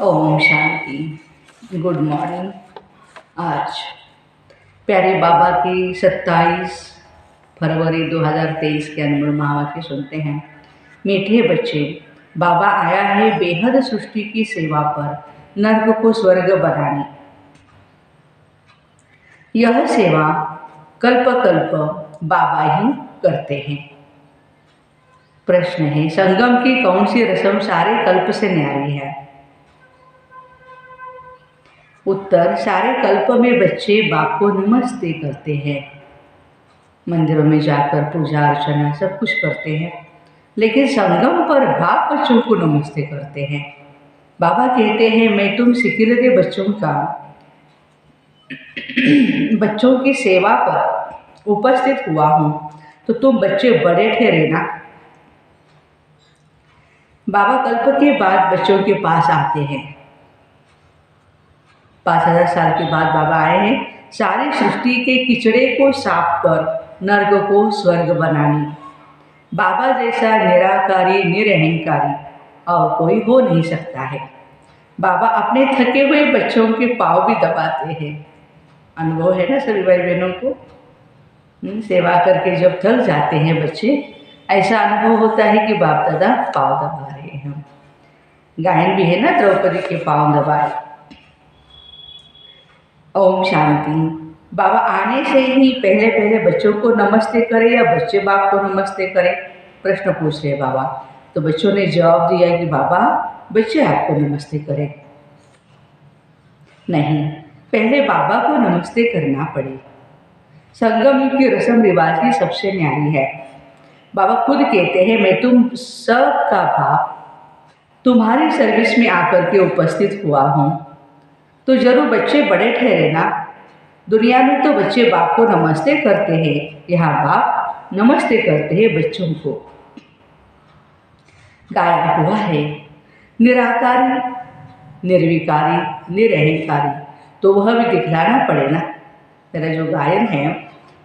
Om Shanti. Good morning. आज प्यारे बाबा की 27 फरवरी 2023 के अनमोल महावाक्य सुनते हैं। मीठे बच्चे, बाबा आया है बेहद सृष्टि की सेवा पर, नर्क को स्वर्ग बनाने। यह सेवा कल्प कल्प बाबा ही करते हैं। प्रश्न है, संगम की कौन सी रस्म सारे कल्प से न्यारी है? उत्तर, सारे कल्प में बच्चे बाप को नमस्ते करते हैं। मंदिरों में जाकर पूजा अर्चना सब कुछ करते हैं, लेकिन संगम पर बाप बच्चों को नमस्ते करते हैं। बाबा कहते हैं, मैं तुम सिकिलते बच्चों की सेवा पर उपस्थित हुआ हूँ, तो तुम बच्चे बड़े ठहरे ना। बाबा कल्प के बाद बच्चों के पास आते हैं। 5000 साल के बाद बाबा आए हैं सारी सृष्टि के किचड़े को साफ कर नर्क को स्वर्ग बनाने। बाबा जैसा निराकारी निरहंकारी और कोई हो नहीं सकता है। बाबा अपने थके हुए बच्चों के पाँव भी दबाते हैं। अनुभव है ना सभी भाई बहनों को? सेवा करके जब थक जाते हैं बच्चे, ऐसा अनुभव होता है कि बाप दादा पाँव दबा रहे हैं। गायन भी है ना, द्रौपदी के पाँव दबाए। ओम शांति। बाबा आने से ही पहले बच्चों को नमस्ते करें या बच्चे बाप को नमस्ते करें, प्रश्न पूछ रहे बाबा। तो बच्चों ने जवाब दिया कि बाबा बच्चे आपको नमस्ते करें। नहीं, पहले बाबा को नमस्ते करना पड़े। संगम युग की रस्म रिवाज ही सबसे न्यारी है। बाबा खुद कहते हैं, मैं तुम सब का बाप तुम्हारी सर्विस में आकर के उपस्थित हुआ हूँ, तो जरूर बच्चे बड़े ठहरे ना। दुनिया में तो बच्चे बाप को नमस्ते करते हैं, यहाँ बाप नमस्ते करते हैं बच्चों को। गाया हुआ है, निराकारी निर्विकारी निरहंकारी, तो वह भी दिखलाना पड़े ना। मेरा जो गायन है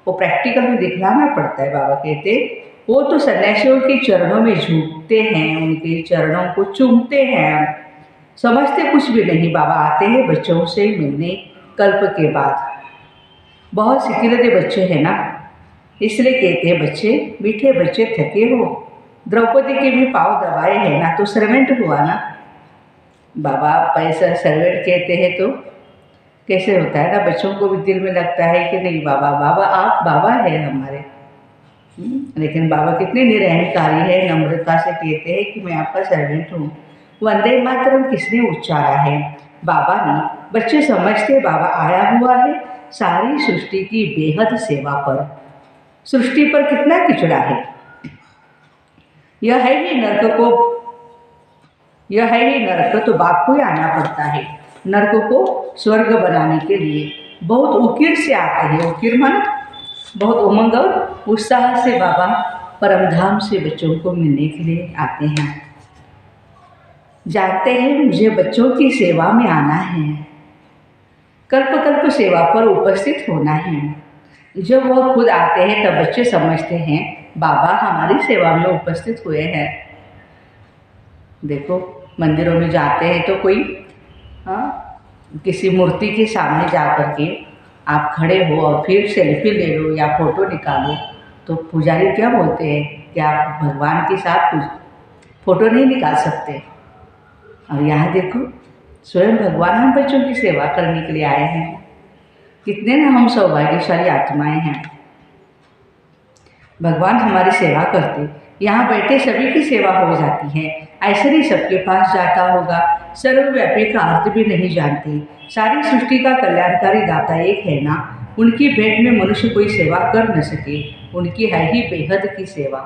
वो प्रैक्टिकल में दिखलाना पड़ता है। बाबा कहते, वो तो सन्यासियों के चरणों में झुकते हैं, उनके चरणों को चूमते हैं, समझते कुछ भी नहीं। बाबा आते हैं बच्चों से मिलने कल्प के बाद। बहुत सिकिलते बच्चे हैं ना, इसलिए कहते हैं बच्चे, मीठे बच्चे थके हो। द्रौपदी के भी पाँव दबाए हैं ना, तो सर्वेंट हुआ ना। बाबा पैसा सर्वेंट कहते हैं तो कैसे होता है ना, बच्चों को भी दिल में लगता है कि नहीं बाबा, बाबा आप बाबा है हमारे। लेकिन बाबा कितने निरहंकारी है, नम्रता से कहते हैं कि मैं आपका सर्वेंट हूँ। वंदे मातरम किसने उच्चारा है? बाबा ने। बच्चे समझते बाबा आया हुआ है सारी सृष्टि की बेहद सेवा पर। सृष्टि पर कितना किचड़ा है, यह है ही नर्क, तो बाप को ही आना पड़ता है नर्क को स्वर्ग बनाने के लिए। बहुत उकिर से आते हैं, उकिर माना बहुत उमंग और उत्साह से बाबा परमधाम से बच्चों को मिलने के लिए आते हैं। जानते हैं मुझे बच्चों की सेवा में आना है, कल्प कल्प सेवा पर उपस्थित होना है। जब वह खुद आते हैं तब बच्चे समझते हैं बाबा हमारी सेवा में उपस्थित हुए हैं। देखो मंदिरों में जाते हैं तो कोई किसी मूर्ति के सामने जा कर के आप खड़े हो और फिर सेल्फी ले लो या फोटो निकालो, तो पुजारी क्या बोलते हैं कि आप भगवान के साथ फोटो नहीं निकाल सकते। और यहाँ देखो स्वयं भगवान हम बच्चों की सेवा करने के लिए आए हैं। कितने ना हम सौभाग्यशाली आत्माएं हैं, भगवान हमारी सेवा करते। यहाँ बैठे सभी की सेवा हो जाती है, ऐसे नहीं सबके पास जाता होगा। सर्वव्यापी का अर्थ भी नहीं जानते। सारी सृष्टि का कल्याणकारी दाता एक है ना, उनकी भेंट में मनुष्य कोई सेवा कर न सके, उनकी है ही बेहद की सेवा।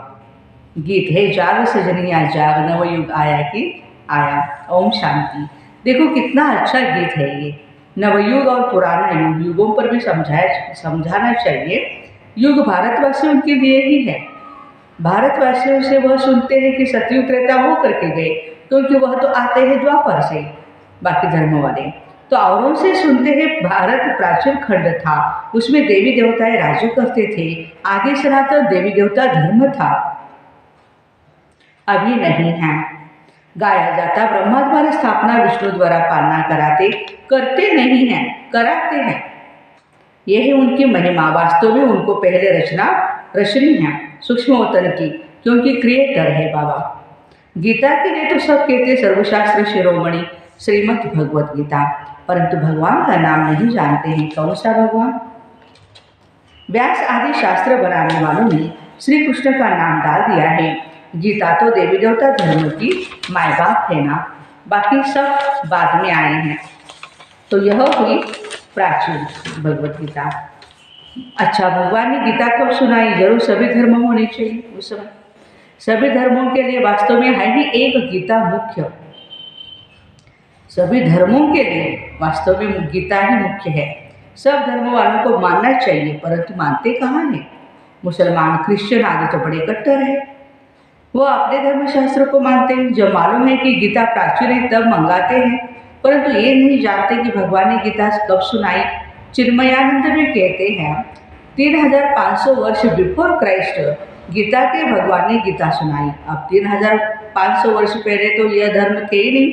गीत है, जाग सजनिया जाग, नवयुग आया कि आया। ओम शांति। देखो कितना अच्छा गीत है ये। नवयुग और पुराना युग, युगों पर भी समझाना चाहिए। युग भारतवासियों के लिए ही है। भारतवासियों से वह सुनते हैं कि सतयुग त्रेता हो करके गए, क्योंकि वह तो आते हैं द्वापर से, बाकी धर्म वाले। तो औरों से सुनते हैं भारत प्राचीन खंड था, उसमें देवी देवताएं राज्य करते थे, आगे सनातन देवी देवता धर्म था। अभी नहीं है, गाया जाता ब्रह्मा द्वारा स्थापना, विष्णु द्वारा पालना कराते, करते नहीं हैं, कराते हैं। यह है उनकी महिमा। वास्तव में उनको पहले रचनी है सूक्ष्मवतन की, क्योंकि क्रिएटर है बाबा। गीता के लिए तो सब कहते सर्वशास्त्र शिरोमणि श्रीमद् भगवत गीता, परंतु भगवान का नाम नहीं जानते हैं। कौन सा भगवान? व्यास आदि शास्त्र बनाने वालों ने श्री कृष्ण का नाम डाल दिया है। गीता तो देवी देवता धर्म की माय बाप है ना, बाकी सब बाद में आए हैं। तो यह हुई प्राचीन भगवत गीता। अच्छा, भगवान ने गीता कब सुनाई? जरूर सभी धर्म होने चाहिए उस समय। सभी धर्मों के लिए वास्तव में है ही एक गीता मुख्य। सभी धर्मों के लिए वास्तव में गीता ही मुख्य है। सब धर्म वालों को मानना चाहिए, परंतु मानते कहाँ हैं? मुसलमान, क्रिश्चियन आदि तो बड़े कट्टर है। वो अपने धर्मशास्त्र को मानते हैं। जब मालूम है कि गीता प्राचीन है तब मंगाते हैं, परंतु ये नहीं जानते कि भगवान ने गीता कब सुनाई। चिन्मयानंद भी कहते हैं 3500 वर्ष बिफोर क्राइस्ट गीता के भगवान ने गीता सुनाई। अब 3500 वर्ष पहले तो यह धर्म थे ही नहीं,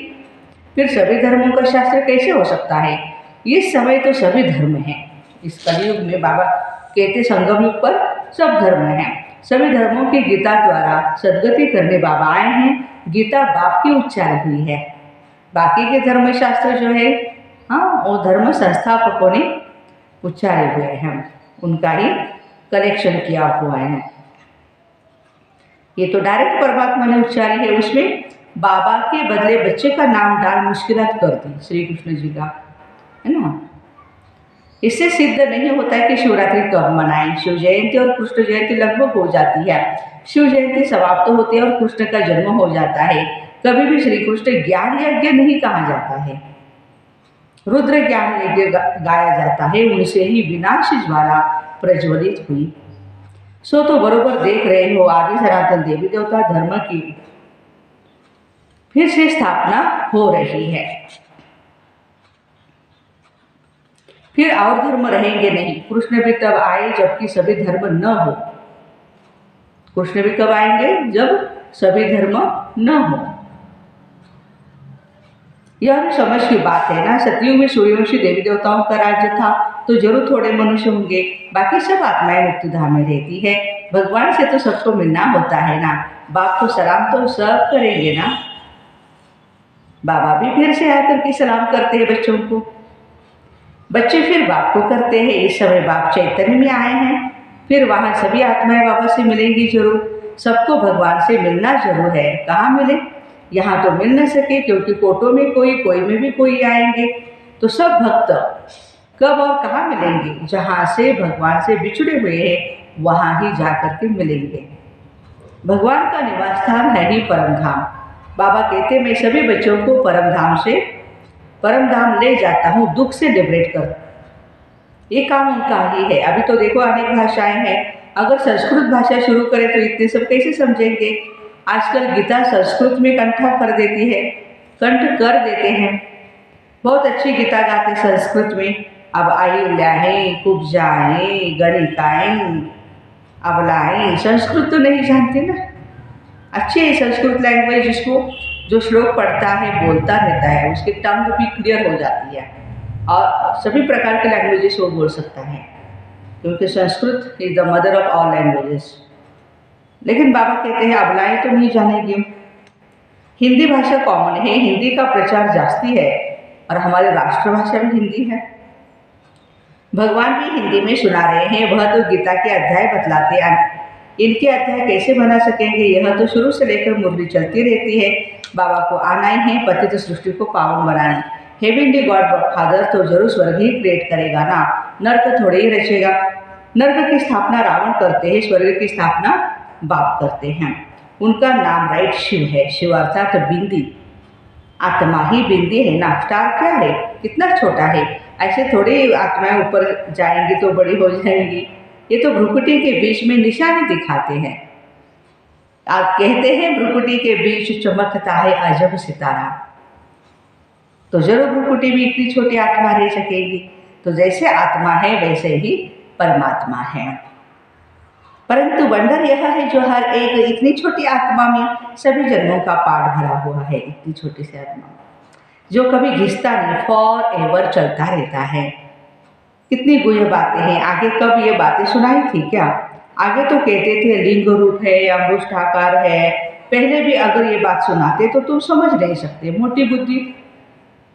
फिर सभी धर्मों का शास्त्र कैसे हो सकता है? इस समय तो सभी धर्म हैं। इस कलयुग में बाबा कहते संगम युग पर सब धर्म हैं। सभी धर्मों की गीता द्वारा सदगति करने बाबा आए हैं। गीता बाप की उच्चारी हुई है। बाकी के धर्मशास्त्र जो है, हाँ, वो धर्म संस्थापकों ने उच्चारे हुए हैं, उनका ही कलेक्शन किया हुआ है। ये तो डायरेक्ट परमात्मा ने उच्चारी है। उसमें बाबा के बदले बच्चे का नाम डाल मुश्किलात कर दी श्री कृष्ण जी का, है ना। इससे सिद्ध नहीं होता है कि शिवरात्रि कब मनाएं। शिव जयंती और कृष्ण जयंती लगभग हो जाती है। शिव जयंती समाप्त होती है और कृष्ण का जन्म हो जाता है। कभी भी श्री कृष्ण ज्ञान यज्ञ नहीं कहा जाता है। रुद्र ज्ञान यज्ञ गाया जाता है। उनसे ही विनाश ज्वाला प्रज्वलित हुई। सो तो बरोबर देख रहे हो, आदि सनातन देवी देवता धर्म की फिर से स्थापना हो रही है। फिर और धर्म रहेंगे नहीं। कृष्ण भी तब आए जबकि सभी धर्म न हो। कृष्ण भी कब आएंगे? जब सभी धर्म न हो। यह भी समझ की बात है ना। सतयुग में सूर्यवंशी देवी देवताओं का राज्य था, तो जरूर थोड़े मनुष्य होंगे, बाकी सब आत्माएं मुक्तिधाम में रहती है। भगवान से तो सबको मिलना होता है ना। बाप को सलाम तो सब करेंगे ना। बाबा भी फिर से आकर के सलाम करते हैं बच्चों को, बच्चे फिर बाप को करते हैं। इस समय बाप चैतन्य में आए हैं, फिर वहाँ सभी आत्माएं बाबा से मिलेंगी जरूर। सबको भगवान से मिलना जरूर है। कहाँ मिले? यहाँ तो मिल न सके, क्योंकि कोटों में कोई में भी कोई आएंगे। तो सब भक्त कब और कहाँ मिलेंगे? जहाँ से भगवान से बिछड़े हुए हैं वहाँ ही जाकर के मिलेंगे। भगवान का निवास स्थान है ही परम धाम। बाबा कहते मैं सभी बच्चों को परम धाम ले जाता हूँ, दुख से लिबरेट कर। ये काम उनका ही है। अभी तो देखो अनेक भाषाएं हैं। अगर संस्कृत भाषा शुरू करें तो इतने सब कैसे समझेंगे? आजकल गीता संस्कृत में कंठ कर देते हैं। बहुत अच्छी गीता गाते संस्कृत में। अब आइल्याएं, कुब्जाएं, गणिकाएं, अबलाएं, संस्कृत तो नहीं जानते ना। अच्छी है संस्कृत लैंग्वेज, जिसको जो श्लोक पढ़ता है बोलता रहता है उसकी टंग भी क्लियर हो जाती है और सभी प्रकार के लैंग्वेजेस वो बोल सकता है, क्योंकि Sanskrit is the mother of all languages. लेकिन बाबा कहते हैं अबलाएं तो नहीं जानेगी। हिंदी भाषा कॉमन है, हिंदी का प्रचार जास्ती है और हमारी राष्ट्रभाषा भी हिंदी है। भगवान भी हिंदी में सुना रहे हैं। वह तो गीता के अध्याय बतलाते हैं। इनके अध्याय कैसे बना सकेंगे? यह तो शुरू से लेकर मुरली चलती रहती है। बाबा को आना ही है पतित सृष्टि को पावन बनाने। हेवनली गॉड फादर तो जरूर स्वर्ग ही क्रिएट करेगा ना, नर्क थोड़े ही रचेगा। नर्क की स्थापना रावण करते हैं, स्वर्ग की स्थापना बाप करते हैं। उनका नाम राइट शिव है। शिव अर्थात बिंदी, आत्मा ही बिंदी है ना। स्टार क्या है? कितना छोटा है। ऐसे थोड़ी आत्माएं ऊपर जाएंगी तो बड़ी हो जाएंगी। ये तो भ्रुकुटी के बीच में निशानी दिखाते हैं। आप कहते हैं भ्रुकुटी के बीच चमकता है अजब सितारा, तो जरूर भ्रुकुटी भी इतनी छोटी आत्मा रह सकेगी। तो जैसे आत्मा है वैसे ही परमात्मा है। परंतु वंडर यह है जो हर एक इतनी छोटी आत्मा में सभी जन्मों का पाठ भरा हुआ है। इतनी छोटी सी आत्मा जो कभी घिसता नहीं, फॉर एवर चलता रहता है। कितनी गुह्य बातें हैं। आगे कब ये बातें सुनाई थी क्या? आगे तो कहते थे लिंग रूप है या अंगुष्ठाकार है। पहले भी अगर ये बात सुनाते तो तुम समझ नहीं सकते, मोटी बुद्धि।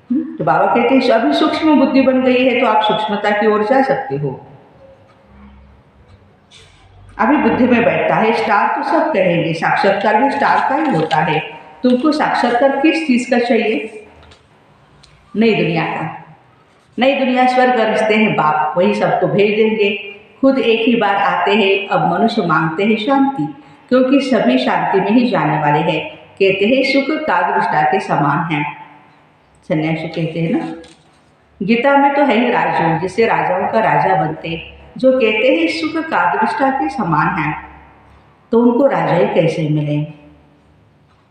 तो बाबा कहते हैं अभी सूक्ष्म बुद्धि बन गई है तो आप सूक्ष्मता की ओर जा सकते हो। अभी बुद्धि में बैठता है। स्टार तो सब कहेंगे, साक्षात्कार भी स्टार का ही होता है। तुमको साक्षात्कार किस चीज का चाहिए? नई दुनिया का। नई दुनिया स्वर्ग रचते हैं बाप, वही सबको भेज देंगे। खुद एक ही बार आते हैं। अब मनुष्य मांगते हैं शांति, क्योंकि सभी शांति में ही जाने वाले हैं। कहते हैं सुख कागविष्ठा के समान है। सन्यासी कहते हैं ना, गीता में तो है ही राजयोग, जिससे राजाओं का राजा बनते, जो कहते हैं सुख कागविष्ठा के समान है। तो उनको राजा ही कैसे मिले?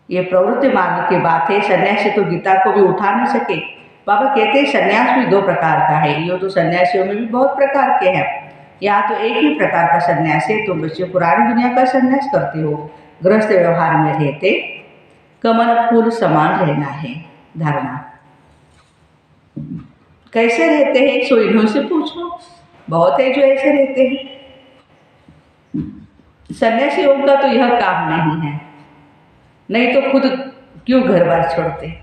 ये प्रवृत्ति मार्ग की बात है। सन्यासी तो गीता को भी उठा नहीं सके। बाबा कहते हैं सन्यास भी दो प्रकार का है। ये तो सन्यासियों में भी बहुत प्रकार के हैं। या तो एक ही प्रकार का सन्यास है, तुम बच्चे पुरानी दुनिया का सन्यास करते हो, गृहस्थ व्यवहार में रहते, कमल फूल समान रहना है धारणा। कैसे रहते हैं सो इन्हों से पूछो, बहुत है जो ऐसे रहते हैं। सन्यासियों का तो यह काम नहीं है, नहीं तो खुद क्यों घर बार छोड़ते।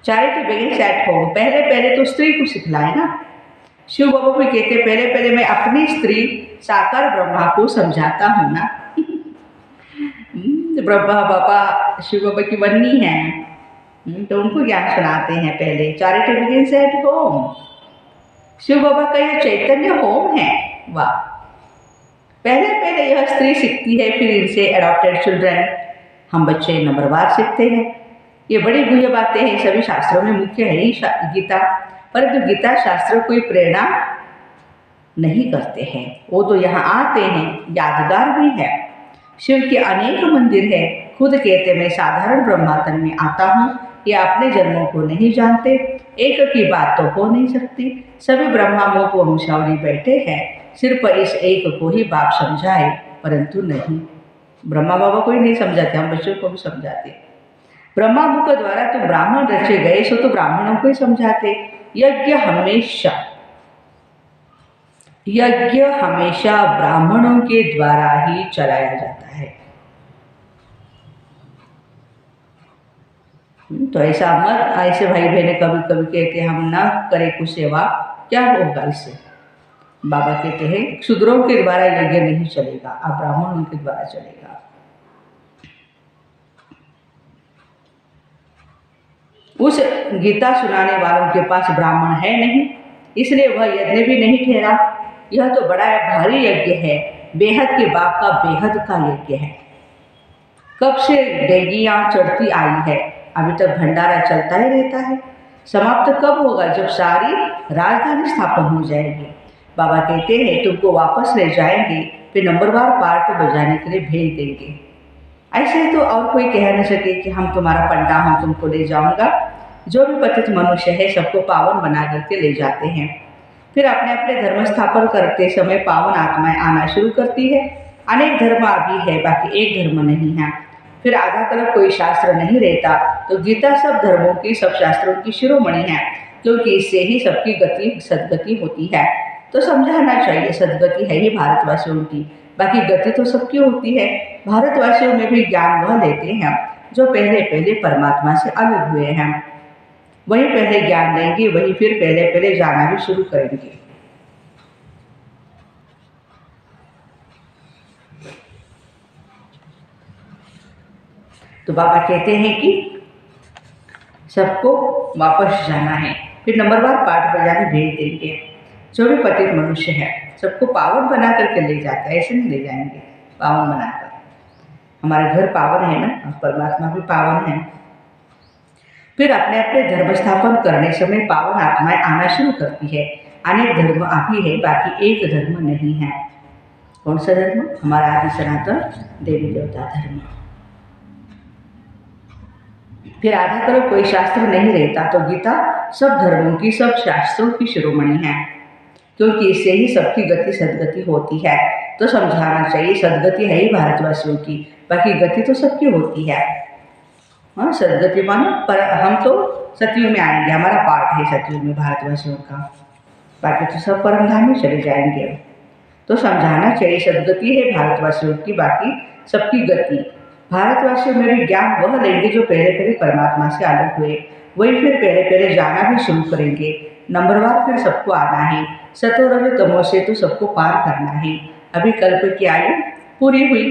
Charity begins at home. पहले पहले तो स्त्री को सिखलाए ना। शिव बाबा भी कहते पहले पहले मैं अपनी स्त्री साकार ब्रह्मा को समझाता हूँ ना। ब्रह्मा बाबा शिव बाबा की बन्नी है, तो उनको ज्ञान सुनाते हैं पहले। Charity begins at home. Shiv Baba का यह चैतन्य होम है। वाह। पहले पहले यह स्त्री सीखती है, फिर इनसे एडॉप्टेड चिल्ड्रन, हम बच्चे नंबरवार सीखते हैं। ये बड़ी गुह्य बातें हैं। सभी शास्त्रों में मुख्य है ही गीता, परंतु गीता शास्त्र कोई प्रेरणा नहीं करते हैं। वो तो यहाँ आते हैं, यादगार भी है। शिव के अनेक मंदिर है। खुद कहते मैं साधारण ब्रह्मातन में आता हूँ। ये अपने जन्मों को नहीं जानते, एक की बात तो हो नहीं सकती। सभी ब्रह्माओं को वंशावली बैठे हैं, सिर्फ इस एक को ही बाप समझाए, परंतु नहीं। ब्रह्मा बाबा को ही नहीं समझाते, हम बच्चों को भी समझाते। ब्रह्मा मुख द्वारा तो ब्राह्मण रचे गए, सो तो ब्राह्मणों को ही समझाते। यज्ञ हमेशा ब्राह्मणों के द्वारा ही चलाया जाता है। तो ऐसा मत, ऐसे भाई बहने कभी कभी कहते हम ना करें कुछ सेवा, क्या होगा इससे? बाबा कहते हैं शूद्रों के द्वारा यज्ञ नहीं चलेगा, अब ब्राह्मणों के द्वारा चलेगा। उस गीता सुनाने वालों के पास ब्राह्मण है नहीं, इसलिए वह यज्ञ भी नहीं ठहरा। यह तो बड़ा भारी यज्ञ है, बेहद के बाप का बेहद का यज्ञ है। कब से डेगियाँ चढ़ती आई है, अभी तक भंडारा चलता ही रहता है। समाप्त कब होगा? जब सारी राजधानी स्थापन हो जाएगी। बाबा कहते हैं तुमको वापस ले जाएंगे, फिर नंबरवार पार्ट बजाने के लिए भेज देंगे। ऐसे तो और कोई कह न सके कि हम तुम्हारा पंडा हूँ, तुमको ले जाऊंगा। जो भी पतित मनुष्य है सबको पावन बना करके ले जाते हैं। फिर अपने अपने धर्म स्थापन करते समय पावन आत्माएं आना शुरू करती है। अनेक धर्म अभी है, बाकी एक धर्म नहीं है। फिर आधा कलम कोई शास्त्र नहीं रहता, तो गीता सब धर्मों की, सब शास्त्रों की शिरोमणि है, क्योंकि इससे ही सबकी गति सदगति होती है। तो समझाना चाहिए सदगति है ही भारतवासियों की, बाकी गति तो सबकी होती है। भारतवासियों में भी ज्ञान वह लेते हैं जो पहले पहले परमात्मा से अलग हुए हैं। वही पहले ज्ञान देंगे, वही फिर पहले पहले जाना भी शुरू करेंगे। तो बाबा कहते हैं कि सबको वापस जाना है, फिर नंबरवार पाठ बजाने भेज देंगे। जो भी पतित मनुष्य है सबको पावन बना करके ले जाता है, ऐसे नहीं ले जाएंगे, पावन बनाकर। हमारे घर पावन है ना, परमात्मा भी पावन है। फिर अपने अपने धर्म स्थापन करने समय पावन आत्माएं आना शुरू करती है। अनेक धर्म अभी है, बाकी एक धर्म नहीं है। कौन सा धर्म? हमारा आदि सनातन देवी देवता धर्म। फिर आधा करो कोई शास्त्र नहीं रहता, तो गीता सब धर्मों की, सब शास्त्रों की शिरोमणि है, क्योंकि इससे ही सबकी गति सदगति होती है। तो समझाना चाहिए सदगति है ही भारतवासियों की, बाकी गति तो सबकी होती है। हाँ, सदगति मानो पर हम तो सतयुग में आएंगे, हमारा पार्ट है सतयुग में भारतवासियों का, बाकी तो सब परम धाम में चले जाएंगे। तो समझाना चाहिए सदगति है भारतवासियों की, बाकी सबकी गति। भारतवासियों में भी ज्ञान वह लेंगे जो पहले पहले परमात्मा से अलग हुए, वही फिर पहले पहले जाना भी शुरू करेंगे। नंबरवार फिर सबको आना है, सतो रजो तमो से तो सबको पार करना है। अभी कल्प की आयु पूरी हुई,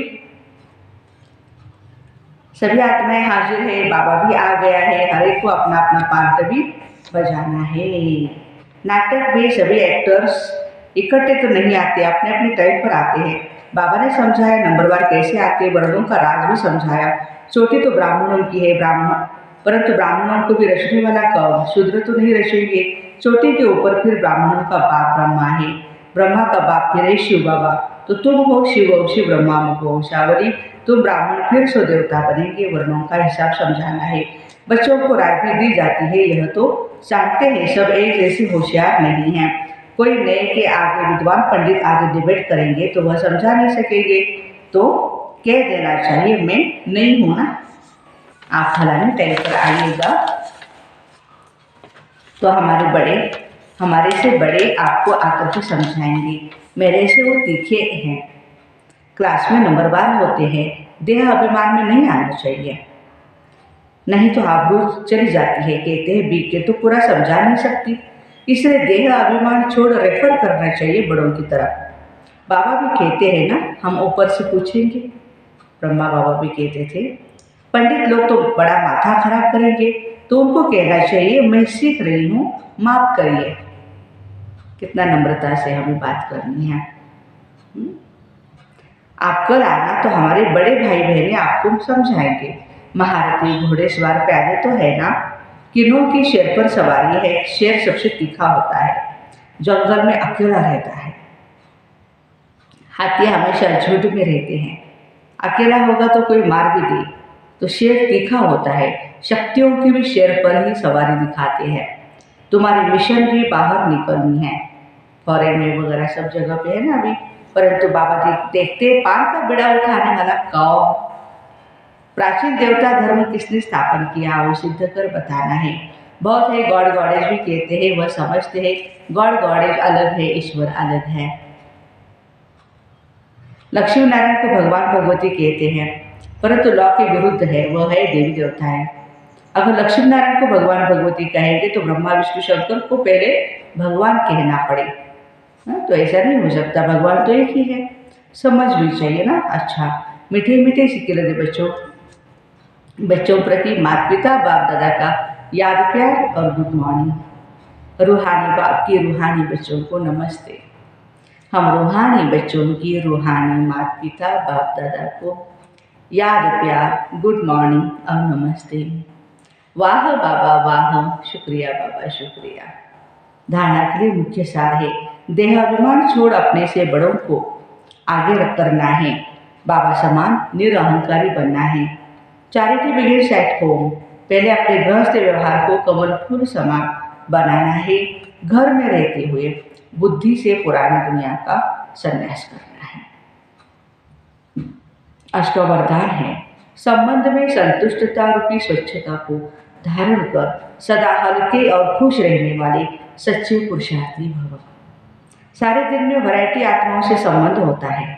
सभी आत्माएं हाजिर है, बाबा भी आ गया है, हर एक को अपना अपना पार्ट भी बजाना है। नाटक में सभी एक्टर्स इकट्ठे तो नहीं आते, अपने अपने टाइम पर आते हैं। बाबा ने समझाया नंबरवार कैसे आते, वर्णों का राज भी समझाया। चोटी तो ब्राह्मणों की है, ब्राह्मण परंतु ब्राह्मणों को भी रचने वाला कौन, शूद्र तो नहीं रचेंगे। चोटी के ऊपर फिर ब्राह्मणों का बाप ब्रह्मा है, ब्रह्मा का बाप फिर है शिव बाबा। तो तुम हो शिव, शिव ब्रह्मा मुखो शावरी, तुम ब्राह्मण फिर सो देवता बनेंगे। वर्णों का हिसाब समझाना है। बच्चों को राय भी दी जाती है, यह तो जानते हैं सब एक जैसे होशियार नहीं है। कोई नए के आगे विद्वान पंडित आगे डिबेट करेंगे तो वह समझा नहीं सकेंगे, तो कह देना चाहिए मैं नहीं हूं ना, आप फलाने टाइम पर आइएगा। तो हमारे से बड़े आपको आकर के समझाएंगे, मेरे से वो तीखे हैं। क्लास में नंबरवार होते हैं, देह अभिमान में नहीं आना चाहिए, नहीं तो आबरू चली जाती है। कहते हैं बी के तो पूरा समझा नहीं सकती, इसलिए देह अभिमान छोड़ रेफर करना चाहिए बड़ों की तरफ। बाबा भी कहते हैं ना, हम ऊपर से पूछेंगे, ब्रह्मा बाबा भी कहते थे। पंडित लोग तो बड़ा माथा खराब करेंगे, तो उनको कहना चाहिए मैं सीख रही हूँ, माफ करिए। कितना नम्रता से हमें बात करनी है। आप कल आना तो हमारे बड़े भाई बहनें आपको समझाएंगे। महारथी घोड़ेसवार प्यादे तो है ना, किन्नों की शेर पर सवारी है। शेर सबसे तीखा होता है, जंगल में अकेला रहता है। हाथी हमेशा झुंड में रहते हैं, अकेला होगा तो कोई मार भी दे। तो शेर तीखा होता है, शक्तियों की भी शेर पर ही सवारी दिखाते हैं। तुम्हारी मिशन भी बाहर निकलनी है, फॉरेन में वगैरह सब जगह पे है ना अभी, परंतु बाबा देखते पान का बिड़ा उठाने वाला कौन। प्राचीन देवता धर्म किसने स्थापन किया वो सिद्ध कर बताना है। बहुत है गॉड गॉडेज भी कहते हैं, वह समझते हैं गॉड गॉडेज अलग है, ईश्वर अलग है। लक्ष्मी नारायण को भगवान भगवती कहते हैं, परंतु लॉ के विरुद्ध है, वह है देवी देवता है। अगर लक्ष्मी नारायण को भगवान भगवती कहेंगे तो ब्रह्मा विष्णु शंकर को पहले भगवान कहना पड़े। तो ऐसा नहीं हो सकता, भगवान तो एक ही है, समझ भी चाहिए ना। अच्छा, मीठे मीठे सिक्के लगे बच्चों प्रति माता पिता बाप दादा का याद प्यार और गुड मॉर्निंग। रूहानी बाप की रूहानी बच्चों को नमस्ते। हम रूहानी बच्चों की रूहानी माता पिता बाप दादा को याद प्यार गुड मॉर्निंग और नमस्ते। वाह बाबा वाह, शुक्रिया बाबा शुक्रिया। धारणा के लिए मुख्य सार है, देहाभिमान छोड़ अपने से बड़ों को आगे रख करना है। बाबा समान निरअहंकारी बनना है। चैरिटी बिगिंस एट होम, पहले अपने गृहस्थ व्यवहार को कमल फूल समान बनाना है। घर में रहते हुए बुद्धि से पुरानी दुनिया का संन्यास करना है। अष्टवरदान है, संबंध में संतुष्टता रूपी स्वच्छता को धारण कर सदा हल्के और खुश रहने वाले सच्चे पुरुषार्थी भव। सारे दिन में वैरायटी आत्माओं से संबंध होता है,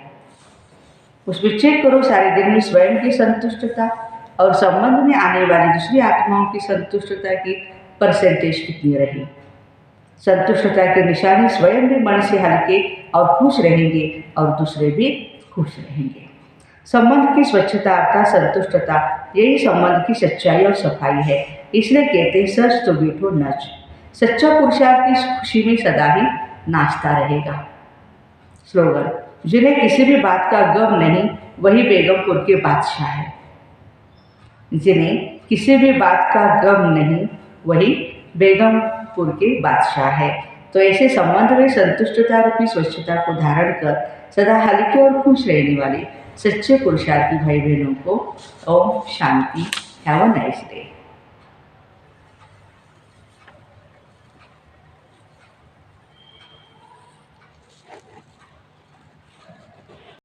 उसमें चेक करो सारे दिन में स्वयं की संतुष्टता और संबंध में आने वाली दूसरी आत्माओं की संतुष्टता की परसेंटेज कितनी रही। संतुष्टता की निशानी स्वयं भी मन से हल्के और खुश रहेंगे और दूसरे भी खुश रहेंगे। संबंध की स्वच्छता अर्थात संतुष्टता, यही संबंध की सच्चाई और सफाई है। इसलिए कहते हैं सच तो बेटो नच। सच्चा पुरुषार्थी इस खुशी में सदा ही नाचता रहेगा। स्लोगन, जिन्हें किसी भी बात का गम नहीं वही बेगमपुर के बादशाह है। जिन्हें किसी भी बात का गम नहीं वही बेगमपुर के बादशाह है। तो ऐसे संबंध में संतुष्टता रूपी स्वच्छता को धारण कर सदा हल्के और खुश रहने वाले सच्चे पुरुषार्थी भाई बहनों को ओम शांति। Have a nice day.